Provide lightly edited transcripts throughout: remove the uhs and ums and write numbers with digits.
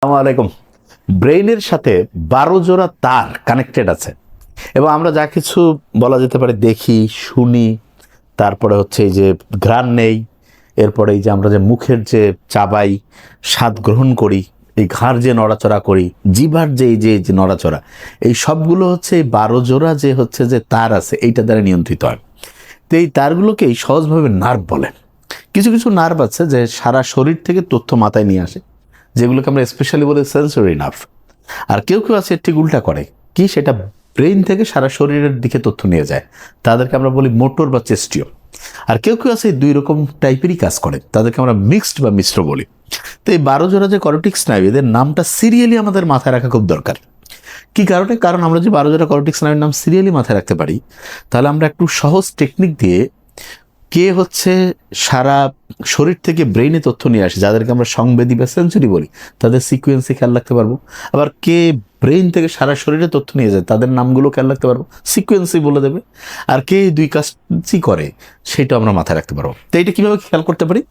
আসসালামু আলাইকুম। ব্রেইনের সাথে 12 জোড়া তার কানেক্টেড আছে এবং আমরা যা কিছু বলা যেতে পারে দেখি, শুনি, তারপরে হচ্ছে এই যে ঘ্রাণ নেই, এরপরে এই যে আমরা যে মুখের যে চাবাই, স্বাদ গ্রহণ করি, এই ঘাড় যে নড়াচড়া করি, জিভার যে এই যে নড়াচড়া, এই সবগুলো হচ্ছে এই 12 জোড়া যে হচ্ছে যে তার আছে এইটা দ্বারা নিয়ন্ত্রিত হয়। তো এই তারগুলোকেই সহজভাবে নার্ভ বলে। কিছু কিছু নার্ভ আছে যে সারা শরীর থেকে তথ্য মাথায় নিয়ে আসে, যেগুলোকে আমরা স্পেশালি বলি সেন্সরি নার্ভ। আর কেউ কেউ আছে ঠিক উল্টা করে, কি সেটা ব্রেইন থেকে সারা শরীরের দিকে তথ্য নিয়ে যায়, তাদেরকে আমরা বলি মোটর বা চেস্টীয়। আর কেউ কেউ আছে দুই রকম টাইপেরই কাজ করে, তাদেরকে আমরা মিক্সড বা মিশ্র বলি। তো এই 12 জোড়া যে করোটিক স্নায়ু, এদের নামটা সিরিয়ালি আমাদের মাথায় রাখা খুব দরকার। কি কারণে? কারণ আমরা যে 12 জোড়া করোটিক স্নায়ুর নাম সিরিয়ালি মাথায় রাখতে পারি, তাহলে আমরা একটু সহজ টেকনিক দিয়ে কে হচ্ছে সারা শরীর থেকে ব্রেইনে তথ্য নিয়ে আসে, যাদেরকে আমরা সংবেদী বা সেন্সরি বলি, তাদের সিকুয়েন্সে খেয়াল রাখতে পারবো। আবার কে ব্রেইন থেকে সারা শরীরে তথ্য নিয়ে যায়, তাদের নামগুলো খেয়াল রাখতে পারবো, সিকুয়েন্সই বলে দেবে। আর কে দুই কাজই করে সেটা আমরা মাথায় রাখতে পারবো। তো এটা কীভাবে খেয়াল করতে পারি?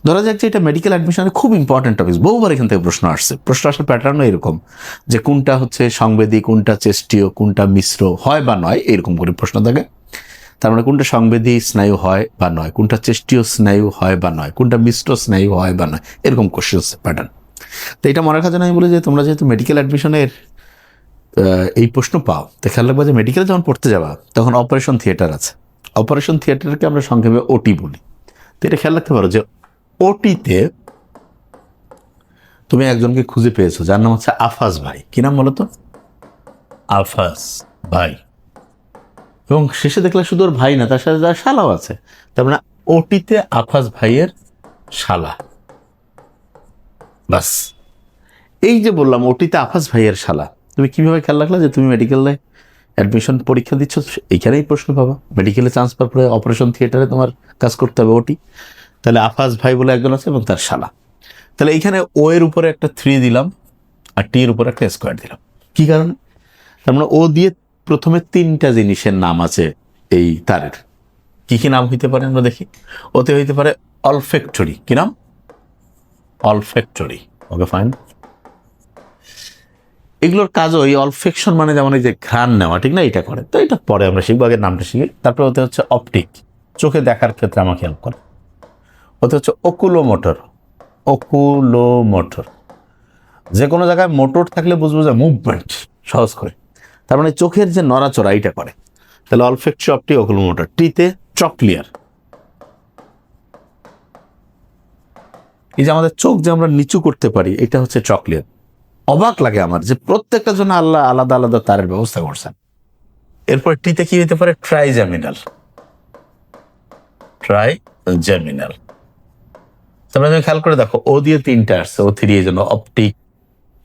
ধরা যাক যে এটা মেডিকেল অ্যাডমিশনের খুব ইম্পর্টেন্ট টপিক, বহুবার এখান থেকে প্রশ্ন আসছে। প্রশ্ন আসার প্যাটার্নও এরকম যে কোনটা হচ্ছে সংবেদী, কোনটা চেষ্টীয়, কোনটা মিশ্র হয় বা নয়, এরকম করে প্রশ্ন থাকে। তার মানে কোনটা সংবেদী স্নায়ু হয় বা নয়, কোনটা চেষ্টীয় স্নায়ু হয় বা নয়, কোনটা মিশ্র স্নায়ু হয় বা নয়, এরকম কোশ্চেন প্যাটার্ন। তো এটা মনে রাখার জন্য আমি বলি যে তোমরা যেহেতু মেডিকেল অ্যাডমিশনের এই প্রশ্ন পাও, তো খেয়াল রাখবা যে মেডিকেলে যখন পড়তে যাবা তখন অপারেশন থিয়েটার আছে। অপারেশন থিয়েটারকে আমরা সংক্ষেপে ওটি বলি। তো এটা খেয়াল রাখতে পারো যে ওটিতে তুমি একজনকে খুঁজে পেয়েছো যার নাম হচ্ছে আফাজ ভাই। কি নাম বলো তো? আফাজ ভাই। এবং শেষে দেখলে শুধু ওর ভাই না, তার সাথে যার শালাও আছে। তার মানে ওটিতে আফাজ ভাইয়ের শালা। বাস, এই যে বললাম ওটিতে আফাজ ভাইয়ের শালা, তুমি কিভাবে খেয়াল রাখলা যে তুমি মেডিকেলে অ্যাডমিশন পরীক্ষা দিচ্ছ, এইখানেই প্রশ্ন পাবা। মেডিকেলে চান্স পাওয়ার পরে অপারেশন থিয়েটারে তোমার কাজ করতে হবে ওটি, তাহলে আফাজ ভাই বলে একজন আছে এবং তার শালা। তাহলে এইখানে ও এর উপরে একটা 3 দিলাম আর টি এর উপরে একটা স্কোয়ার দিলাম। কি কারণে? তার মানে ও দিয়ে প্রথমে 3টা জিনিসের নাম আছে এই তারের। কি কি নাম হইতে পারে আমরা দেখি। ওতে হইতে পারে অলফ্যাক্টরি। কি নাম? অলফ্যাক্টরি। ওকে, ফাইন। এগুলোর কাজও এই অলফেকশন, মানে যেমন এই যে ঘ্রাণ নেওয়া, ঠিক না, এটা করে। তো এটা পরে আমরা শিখবো, আগে নামটা শিখি। তারপরে ওতে হচ্ছে অপটিক, চোখে দেখার ক্ষেত্রে আমাকে হেল্প করে। ওতে হচ্ছে ওকুলোমোটর। ওকুলোমোটর, যে কোনো জায়গায় মোটর থাকলে বুঝবো যে মুভমেন্ট, সহজ করে। তার মানে চোখের যে নড়াচড়া এইটা করে। তাহলে অলফেক্টরি, অপটিক, ওকুলোমোটর। টিতে ট্রক্লিয়ার, এই যে আমাদের চোখ যে আমরা নিচু করতে পারি, এটা হচ্ছে ট্রক্লিয়ার। অবাক লাগে আমার যে প্রত্যেকটা জন্য আল্লাহ আলাদা আলাদা তারের ব্যবস্থা করছেন। এরপর টিতে কি হতে পারে? ট্রাইজেমিনাল। ট্রাইজেমিনাল। তোমরা তুমি খেয়াল করে দেখো, ও দিয়ে 3টা আসছে, ও 3, এই জন্য অপটিক,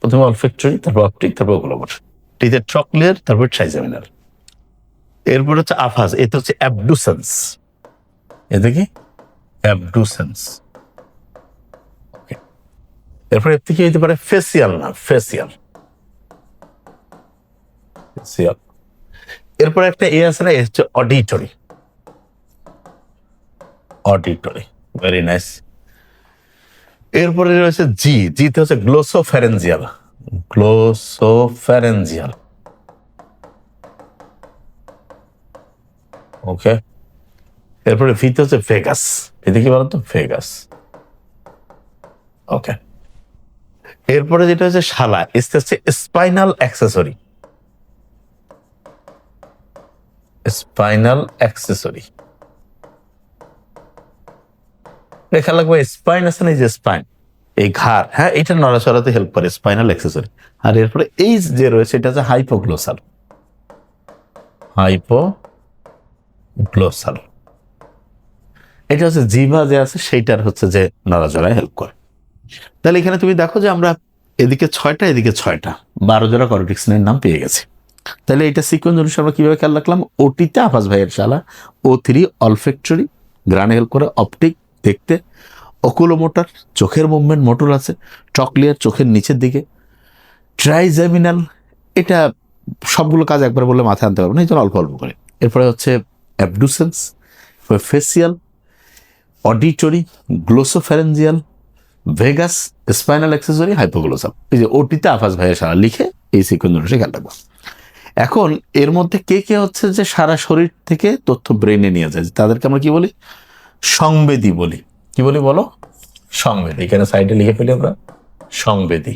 প্রথমে অলফেক্টরি, তারপর অপটিক, তারপর ওকুলোমোটর। টিতে ট্রক্লিয়ার, তারপর ট্রাইজেমিনাল। এরপর হচ্ছে আফাজ, এটা হচ্ছে অ্যাবডুসেন্স। এতে কি? অ্যাবডুসেন্স। ওকে। এরপর এর থেকে হতে পারে ফেসিয়াল না, ফেসিয়াল। ফেসিয়াল। এরপর একটা এ আছে না, এ হচ্ছে অডিটরি। Auditory, very nice. এরপরে রয়েছে জি, জিতে হচ্ছে গ্লোসোফ্যারেঞ্জিয়াল। গ্লোসোফ্যারেঞ্জিয়াল। ওকে। এরপরে ভিতে হচ্ছে ভেগাস। এতে কি বলতো? ভেগাস। ওকে। এরপরে যেটা হচ্ছে শালা, এসতে হচ্ছে স্পাইনাল অ্যাক্সেসরি। Spinal accessory. দেখা লাগবে স্পাইন আছে না, এই যে স্পাইন, এই ঘাড়, হ্যাঁ, এটা নড়াচড়াতে হেল্প করে, স্পাইনাল অ্যাক্সেসরি। আর এরপরে এই যে রয়েছে, এটা হচ্ছে হাইপোগ্লোসাল। হাইপোগ্লোসাল, এটা হচ্ছে জিভা যে আছে সেইটার হচ্ছে যে নড়াচড়ায় হেল্প করে। তাহলে এখানে তুমি দেখো যে আমরা এদিকে 6টা, এদিকে 6টা, 12 জোড়া করোটিক স্নায়ুর নাম পেয়ে গেছি। তাহলে এটা সিকোয়েন্স অনুসারে আমরা কিভাবে খেয়াল রাখলাম? ওটিতে আফাজ ভাইয়ের শালা, O3 অলফেক্টরি, গ্রানে হেল্প করে, অপটিক দেখতে, ওকুলোমোটর চোখের মুভমেন্ট, মোটর আছে, ট্রক্লিয়ার চোখের নিচের দিকে, ট্রাইজেমিনাল, এটা সবগুলো কাজ একবার বললে মাথায় আনতে পারবো না, এই জন্য অল্প অল্প করে। এরপরে হচ্ছে abducens, facial, auditory, glossopharyngeal, vagus, spinal accessory, hypoglossal. এই যে ওটিতে আফাজ ভাইয়া সারা লিখে এই সিকোয়েন্স খেয়াল রাখবো। এখন এর মধ্যে কে কে হচ্ছে যে সারা শরীর থেকে তথ্য ব্রেনে নিয়ে যায়, তাদেরকে আমরা কি বলি? সংবেদী বলি। কি বলি বলো? সংবেদী। এখানে সাইডে লিখে ফেলি আমরা সংবেদী।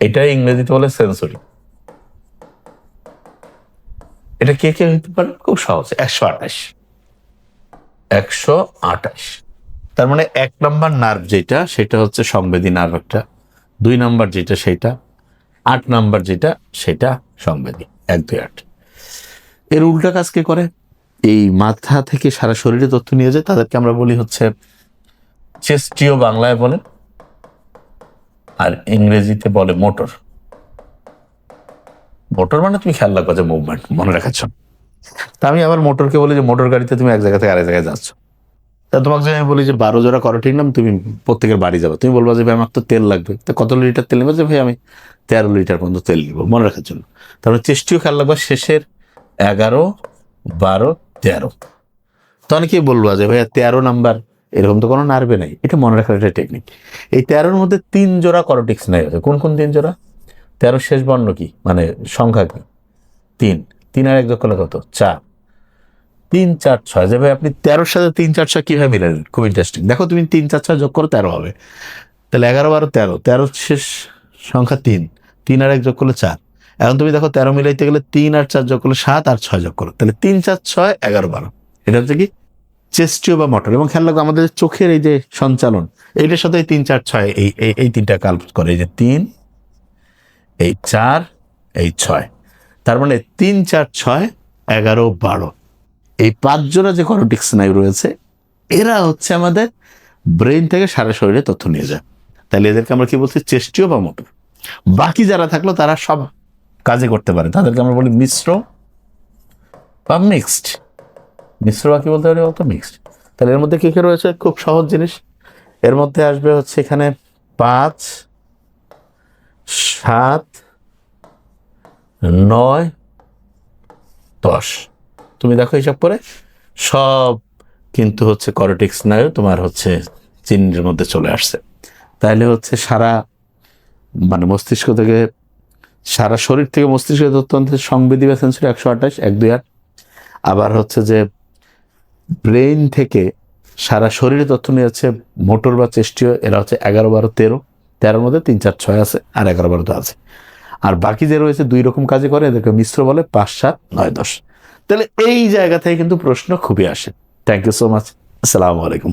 এটাই ইংরেজিতে বলে সেন্সরি। এটা কে কে হইতে পারে? খুব সহজ, 128। 128। তার মানে 1 নম্বর নার্ভ যেটা সেটা হচ্ছে সংবেদী নার্ভ একটা, 2 নম্বর যেটা সেটা, 8 নম্বর যেটা সেটা সংবেদী। 1, 2, 8। এর উল্টা কাজ কে করে? এই মাথা থেকে সারা শরীরে তথ্য নিয়ে যায়, তাদেরকে আমরা বলি হচ্ছে চেস্টীয়, বাংলায় বলে, আর ইংরেজিতে বলে মোটর। মোটর মানে তুমি খেয়াল রাখবা যে মুভমেন্ট, মনে রাখাচ্ছ। তা আমি আবার মোটরকে বলি যে মোটর গাড়িতে তুমি এক জায়গা থেকে আরেক জায়গায় যাচ্ছ। তা তোমাকে যদি আমি বলি যে 12 জোড়া করটিক নাম, তুমি প্রত্যেকের বাড়ি যাবে, তুমি বলবা যে ভাই আমার তো তেল লাগবে, তা কত লিটার তেল নেবে? যে ভাই আমি 13 লিটার পর্যন্ত তেল নিব, মনে রাখার জন্য। তারপরে চেষ্টিও খেয়াল রাখবা শেষের 11, 12, 13। তো অনেকেই বলবা যে ভাইয়া 13 নাম্বার, এরকম তো কোনো নার্ভে নাই। এটা মনে রাখার একটা টেকনিক। এই 13-র মধ্যে 3 জোড়া করটিক্স নাই আছে। কোন কোন 3 জোড়া? 13 শেষ বর্ণ কি, মানে সংখ্যা কি? 3। 3 আর 1 যোগ করলে কত? 4। 3, 4, 6। যে ভাই আপনি 13-র সাথে 3, 4, 6 কিভাবে মিলালেন? খুব ইন্টারেস্টিং। দেখো তুমি 3, 4, 6 যোগ করো 13 হবে। তাহলে 11, 12, 13। 13 শেষ সংখ্যা 3। 3 আর 1 যোগ করলে 4। এখন তুমি দেখো 13 মিলাইতে গেলে 3 আর 4 যোগ করলে 7, আর 6 যোগ করো, তাহলে 3, 4, 6, 11, 12। এটা হচ্ছে কি চেস্টীয় বা মোটর। এবং খেয়াল রাখো আমাদের চোখের এই যে সঞ্চালন, এইটার সাথে 3, 4, 6 এই 3টা কাল করে। এই যে 3, এই 4, এই 6। তার মানে 3, 4, 6, 11, 12, এই 5 জোড়া যে করটিক স্নায়ু রয়েছে, এরা হচ্ছে আমাদের ব্রেন থেকে সারা শরীরে তথ্য নিয়ে যায়। তাহলে এদেরকে আমরা কি বলছি? চেস্টীয় বা মোটর। বাকি যারা থাকলো তারা সব কাজে করতে পারে, তাদেরকে আমরা বলি মিশ্র বা মিক্সড। মিশ্র বা কি বলতে পারি বলতো? মিক্সড। তাহলে এর মধ্যে কি কি রয়েছে? খুব সহজ জিনিস। এর মধ্যে আসবে হচ্ছে এখানে 5, 7, 9, 10। তুমি দেখো হিসাব করে সব কিন্তু হচ্ছে করটিক স্নায়ু তোমার হচ্ছে চিহ্নের মধ্যে চলে আসছে। তাহলে হচ্ছে সারা মানে মস্তিষ্ক থেকে, সারা শরীর থেকে মস্তিষ্কের তথ্য সংবেদী বা সেন্সরি 128, 1, 2, 8। আবার হচ্ছে যে ব্রেইন থেকে সারা শরীরে তথ্য নিয়ে যাচ্ছে মোটর বা চেস্টীয়, এরা হচ্ছে 11, 12, 13। 13-র মধ্যে 3, 4, 6 আছে, আর 11, 12 তো আছে। আর বাকি যে রয়েছে 2 রকম কাজে করে, এদেরকে মিশ্র বলে, 5, 7, 9, 10। তাহলে এই জায়গা থেকে কিন্তু প্রশ্ন খুবই আসে। Thank you so much. আসসালামু আলাইকুম।